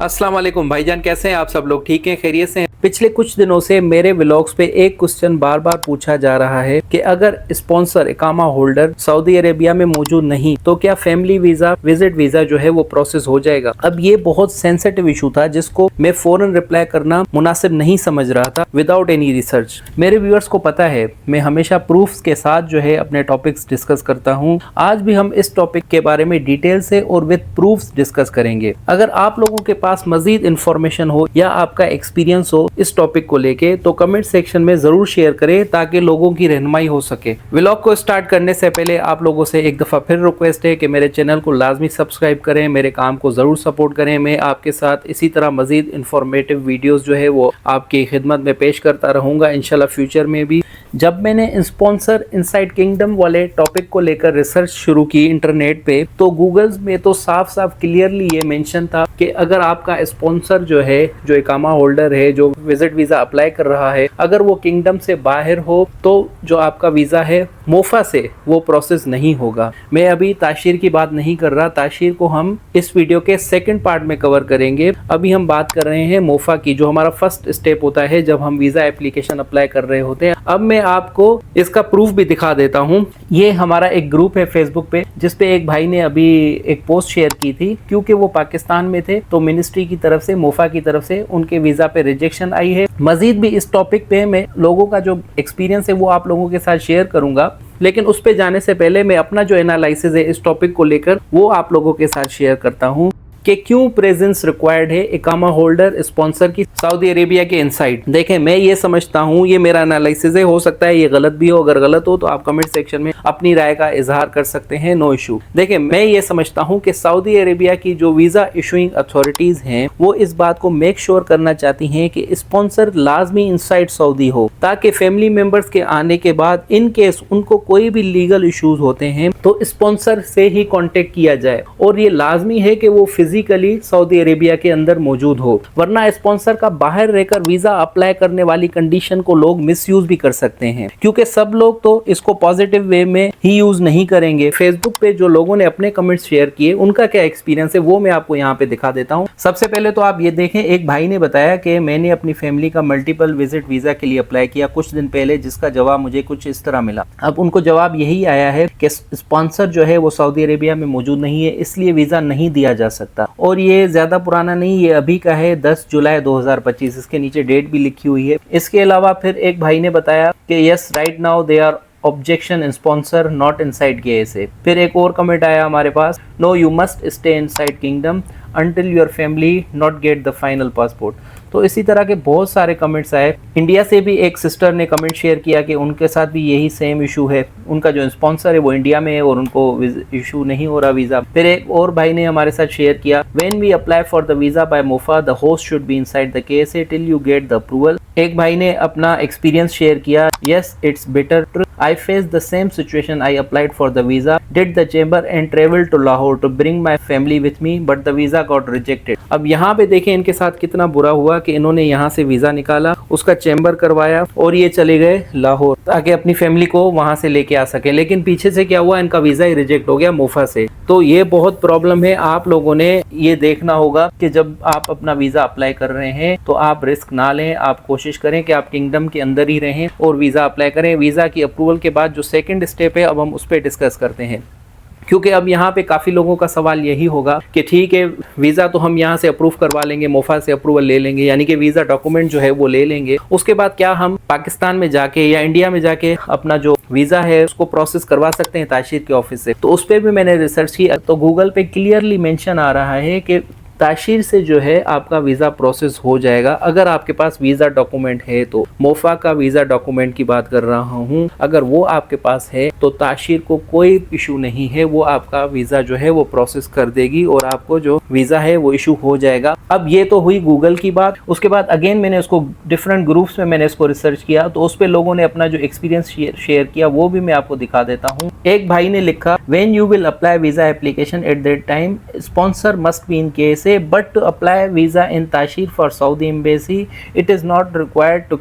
अस्सलाम वालेकुम भाईजान, कैसे हैं आप सब लोग? ठीक हैं, खैरियत से हैं? पिछले कुछ दिनों से मेरे व्लॉग्स पे एक क्वेश्चन बार बार पूछा जा रहा है कि अगर स्पॉन्सर इकामा होल्डर सऊदी अरेबिया में मौजूद नहीं तो क्या फैमिली वीजा विजिट वीजा जो है वो प्रोसेस हो जाएगा। अब ये बहुत सेंसिटिव इशू था जिसको मैं फौरन रिप्लाई करना मुनासिब नहीं समझ रहा था विदाउट एनी रिसर्च। मेरे व्यूअर्स को पता है मैं हमेशा प्रूफ्स के साथ जो है अपने टॉपिक्स डिस्कस करता हूँ। आज भी हम इस टॉपिक के बारे में डिटेल से और विद प्रूफ्स डिस्कस करेंगे। अगर आप लोगों के पास मजीद इंफॉर्मेशन हो या आपका एक्सपीरियंस हो इस टॉपिक को लेके तो कमेंट सेक्शन में जरूर शेयर करें ताकि लोगों की रहनुमाई हो सके। व्लॉग को स्टार्ट करने से पहले आप लोगों से एक दफा फिर रिक्वेस्ट है कि मेरे चैनल को लाजमी सब्सक्राइब करें, मेरे काम को जरूर सपोर्ट करें। मैं आपके साथ इसी तरह मजीद इंफॉर्मेटिव वीडियोस जो है वो आपकी खिदमत में पेश करता रहूंगा इंशाल्लाह फ्यूचर में भी। जब मैंने स्पॉन्सर इनसाइड किंगडम वाले टॉपिक को लेकर रिसर्च शुरू की इंटरनेट पे तो गूगल में तो साफ साफ क्लियरली ये मेंशन था कि अगर आपका स्पॉन्सर जो है, जो इकामा होल्डर है, जो विजिट वीजा अप्लाई कर रहा है, अगर वो किंगडम से बाहर हो तो जो आपका वीजा है मोफा से वो प्रोसेस नहीं होगा। मैं अभी ताशीर की बात नहीं कर रहा, ताशीर को हम इस वीडियो के सेकंड पार्ट में कवर करेंगे। अभी हम बात कर रहे हैं मोफा की, जो हमारा फर्स्ट स्टेप होता है जब हम वीजा एप्लीकेशन अप्लाई कर रहे होते हैं। अब मैं आपको इसका प्रूफ भी दिखा देता हूँ। ये हमारा एक ग्रुप है फेसबुक पे जिसपे एक भाई ने अभी एक पोस्ट शेयर की थी। क्योंकि वो पाकिस्तान में थे तो मिनिस्ट्री की तरफ से, मोफा की तरफ से उनके वीजा पे रिजेक्शन आई है। मजीद भी इस टॉपिक पे मैं लोगों का जो एक्सपीरियंस है वो आप लोगों के साथ शेयर करूंगा, लेकिन उस पे जाने से पहले मैं अपना जो एनालिसिस है इस टॉपिक को लेकर वो आप लोगों के साथ शेयर करता हूँ कि क्यों प्रेजेंस रिक्वायर्ड है इकामा होल्डर स्पॉन्सर की सऊदी अरेबिया के इनसाइड। देखें, मैं ये समझता हूँ, ये मेरा एनालिसिस है, हो सकता है ये गलत भी हो। अगर गलत हो तो आप कमेंट सेक्शन में अपनी राय का इजहार कर सकते हैं, नो इशू। देखें, मैं ये समझता हूँ कि सऊदी अरेबिया की जो वीजा इशूइंग अथॉरिटीज हैं वो इस बात को मेक श्योर करना चाहती हैं कि स्पॉन्सर लाजमी इनसाइड सऊदी हो, ताकि फैमिली मेंबर्स के आने के बाद इन केस उनको कोई भी लीगल इशूज होते हैं तो स्पॉन्सर से ही कॉन्टेक्ट किया जाए। और ये लाजमी है कि वो फिजिकली सऊदी अरेबिया के अंदर मौजूद हो, वरना स्पॉन्सर का बाहर रहकर वीजा अप्लाई करने वाली कंडीशन को लोग मिसयूज भी कर सकते हैं। क्योंकि सब लोग तो इसको पॉजिटिव वे में ही यूज नहीं करेंगे। फेसबुक पे जो लोगों ने अपने कमेंट्स शेयर किए उनका क्या एक्सपीरियंस है वो मैं आपको यहाँ पे दिखा देता हूँ। सबसे पहले तो आप ये देखें, एक भाई ने बताया कि मैंने अपनी फैमिली का मल्टीपल विजिट वीजा के लिए अप्लाई किया कुछ दिन पहले, जिसका जवाब मुझे कुछ इस तरह मिला। अब उनको जवाब यही आया है कि स्पॉन्सर जो है वो सऊदी अरेबिया में मौजूद नहीं है, इसलिए वीजा नहीं दिया जा सकता। और ये ज्यादा पुराना नहीं, ये अभी का है 10 जुलाई 2025, इसके नीचे डेट भी लिखी हुई है। इसके अलावा फिर एक भाई ने बताया कि yes right now they are objection sponsor not inside KSA. फिर एक और कमेंट आया हमारे पास, no you must stay inside kingdom until your family not get the final passport। तो इसी तरह के बहुत सारे कमेंट्स आए। इंडिया से भी एक सिस्टर ने कमेंट शेयर किया कि उनके साथ भी यही सेम इशू है, उनका जो स्पॉन्सर है वो इंडिया में है और उनको इशू नहीं हो रहा वीज़ा। फिर एक और भाई ने हमारे साथ शेयर किया, when we apply for the visa by MOFA the host should be inside the KSA till you get the approval. एक भाई ने अपना एक्सपीरियंस शेयर किया, yes it's better, I faced the same situation, I applied for the visa, did the chamber and traveled to Lahore to bring my family with me but the visa got rejected। अब यहाँ पे देखें इनके साथ कितना बुरा हुआ कि इन्होंने यहाँ से वीजा निकाला, उसका चैम्बर करवाया और ये चले गए लाहौर ताकि अपनी फैमिली को वहाँ से लेके आ सके। लेकिन पीछे से क्या हुआ, इनका वीजा ही रिजेक्ट हो गया मोफा से। तो ये बहुत प्रॉब्लम है। आप लोगों ने ये देखना होगा कि जब आप अपना वीजा अप्लाई कर रहे हैं तो आप रिस्क ना लें, आप कोशिश करें कि आप किंगडम के अंदर ही रहें और वीजा अप्लाई करें। वीजा की अप्रूवल के बाद जो सेकंड स्टेप है अब हम उस पर डिस्कस करते हैं। क्योंकि अब यहाँ पे काफ़ी लोगों का सवाल यही होगा कि ठीक है वीज़ा तो हम यहाँ से अप्रूव करवा लेंगे, मोफा से अप्रूवल ले लेंगे, यानी कि वीज़ा डॉक्यूमेंट जो है वो ले लेंगे, उसके बाद क्या हम पाकिस्तान में जाके या इंडिया में जाके अपना जो वीज़ा है उसको प्रोसेस करवा सकते हैं ताशीर के ऑफिस से। तो उस पर भी मैंने रिसर्च की तो गूगल पे क्लियरली मेंशन आ रहा है कि ताशीर से जो है आपका वीज़ा प्रोसेस हो जाएगा अगर आपके पास वीज़ा डॉक्यूमेंट है। तो मोफा का वीज़ा डॉक्यूमेंट की बात कर रहा हूँ, अगर वो आपके पास है तो ताशीर को कोई इशू नहीं है, वो आपका वीज़ा जो है वो प्रोसेस कर देगी और आपको जो वीज़ा है वो इशू हो जाएगा। अब ये तो हुई गूगल की बात। उसके बाद अगेन मैंने उसको डिफरेंट ग्रुप्स में मैंने इसको रिसर्च किया तो उस पर लोगों ने अपना जो एक्सपीरियंस शेयर किया वो भी मैं आपको दिखा देता हूँ। एक भाई ने लिखा, when you will apply visa application at that time sponsor must be in KSA but to apply visa in Tashir for Saudi embassy it is not required to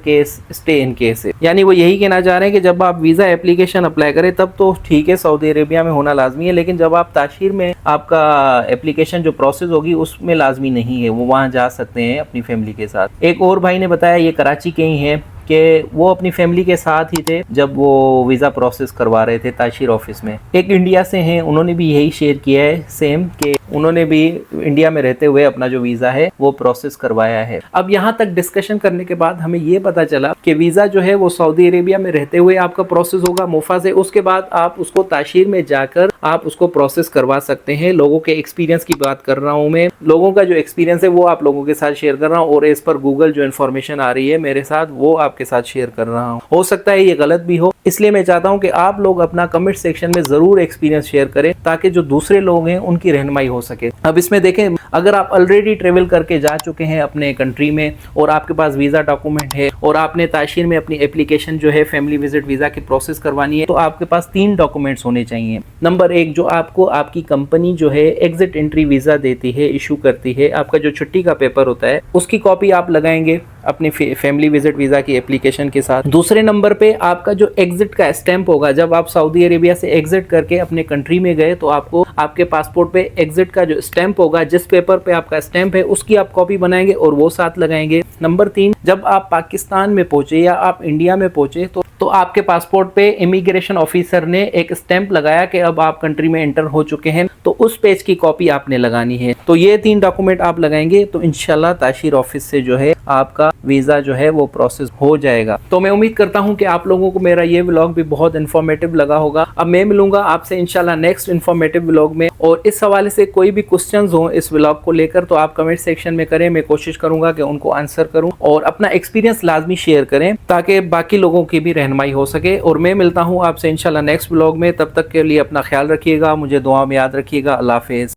stay in KSA। यानी वो यही कहना चाह रहे हैं कि जब आप वीजा एप्लीकेशन अप्लाई करें करें तब तो ठीक है, सऊदी अरेबिया में होना लाजमी है, लेकिन जब आप ताशीर में आपका एप्लीकेशन जो प्रोसेस होगी उसमें लाजमी नहीं है, वो वहाँ जा सकते हैं अपनी फैमिली के साथ। एक और भाई ने बताया, ये कराची के ही हैं, कि वो अपनी फैमिली के साथ ही थे जब वो वीज़ा प्रोसेस करवा रहे थे ताशीर ऑफिस में। एक इंडिया से हैं, उन्होंने भी यही शेयर किया है सेम, कि उन्होंने भी इंडिया में रहते हुए अपना जो वीज़ा है वो प्रोसेस करवाया है। अब यहाँ तक डिस्कशन करने के बाद हमें ये पता चला कि वीज़ा जो है वो सऊदी अरेबिया में रहते हुए आपका प्रोसेस होगा मोफा से, उसके बाद आप उसको ताशीर में जाकर आप उसको प्रोसेस करवा सकते हैं। लोगों के एक्सपीरियंस की बात कर रहा हूँ मैं, लोगों का जो एक्सपीरियंस है वो आप लोगों के साथ शेयर कर रहा हूँ, और इस पर गूगल जो इन्फॉर्मेशन आ रही है मेरे साथ वो आपके साथ शेयर कर रहा हूँ। हो सकता है ये गलत भी हो, इसलिए मैं चाहता हूँ कि आप लोग अपना कमेंट सेक्शन में जरूर एक्सपीरियंस शेयर करें ताकि जो दूसरे लोग हैं उनकी रहनुमाई हो सके। अब इसमें देखें, अगर आप ऑलरेडी ट्रेवल करके जा चुके हैं अपने कंट्री में और आपके पास वीज़ा डॉक्यूमेंट है और आपने ताशीर में अपनी एप्लीकेशन जो है फैमिली विजिट वीज़ा की प्रोसेस करवानी है, तो आपके पास 3 डॉक्यूमेंट्स होने चाहिए। नंबर 1, जो आपको आपकी कंपनी जो है एग्जिट एंट्री वीज़ा देती है, इशू करती है, आपका जो छुट्टी का पेपर होता है उसकी कॉपी आप लगाएंगे अपनी फैमिली विजिट वीज़ा की एप्लीकेशन के साथ। दूसरे नंबर पे आपका जो एग्जिट का स्टैंप होगा, जब आप सऊदी अरेबिया से एग्जिट करके अपने कंट्री में गए तो आपको आपके पासपोर्ट पे एग्जिट का जो स्टैंप होगा, जिस पेपर पे आपका स्टैंप है उसकी आप कॉपी बनाएंगे और वो साथ लगाएंगे। नंबर 3, जब आप पाकिस्तान में पहुंचे या आप इंडिया में पहुंचे तो आपके पासपोर्ट पे इमिग्रेशन ऑफिसर ने एक स्टैंप लगाया कि अब आप कंट्री में एंटर हो चुके हैं, तो उस पेज की कॉपी आपने लगानी है। तो ये 3 डॉक्यूमेंट आप लगाएंगे तो इंशाल्लाह ताशीर ऑफिस से जो है आपका वीज़ा जो है वो प्रोसेस हो जाएगा। तो मैं उम्मीद करता हूँ कि आप लोगों को मेरा ये व्लॉग भी बहुत इन्फॉर्मेटिव लगा होगा। अब मैं मिलूंगा आपसे इंशाल्लाह नेक्स्ट इन्फॉर्मेटिव व्लॉग में, और इस हवाले से कोई भी क्वेश्चंस हो इस व्लॉग को लेकर तो आप कमेंट सेक्शन में करें, मैं कोशिश करूंगा कि उनको आंसर करूं, और अपना एक्सपीरियंस लाजमी शेयर करें ताकि बाकी लोगों की भी रहनुमाई हो सके। और मैं मिलता हूँ आपसे इंशाल्लाह नेक्स्ट व्लॉग में, तब तक के लिए अपना ख्याल रखिएगा, मुझे दुआ में याद रखिएगा। अल्लाह हाफिज़।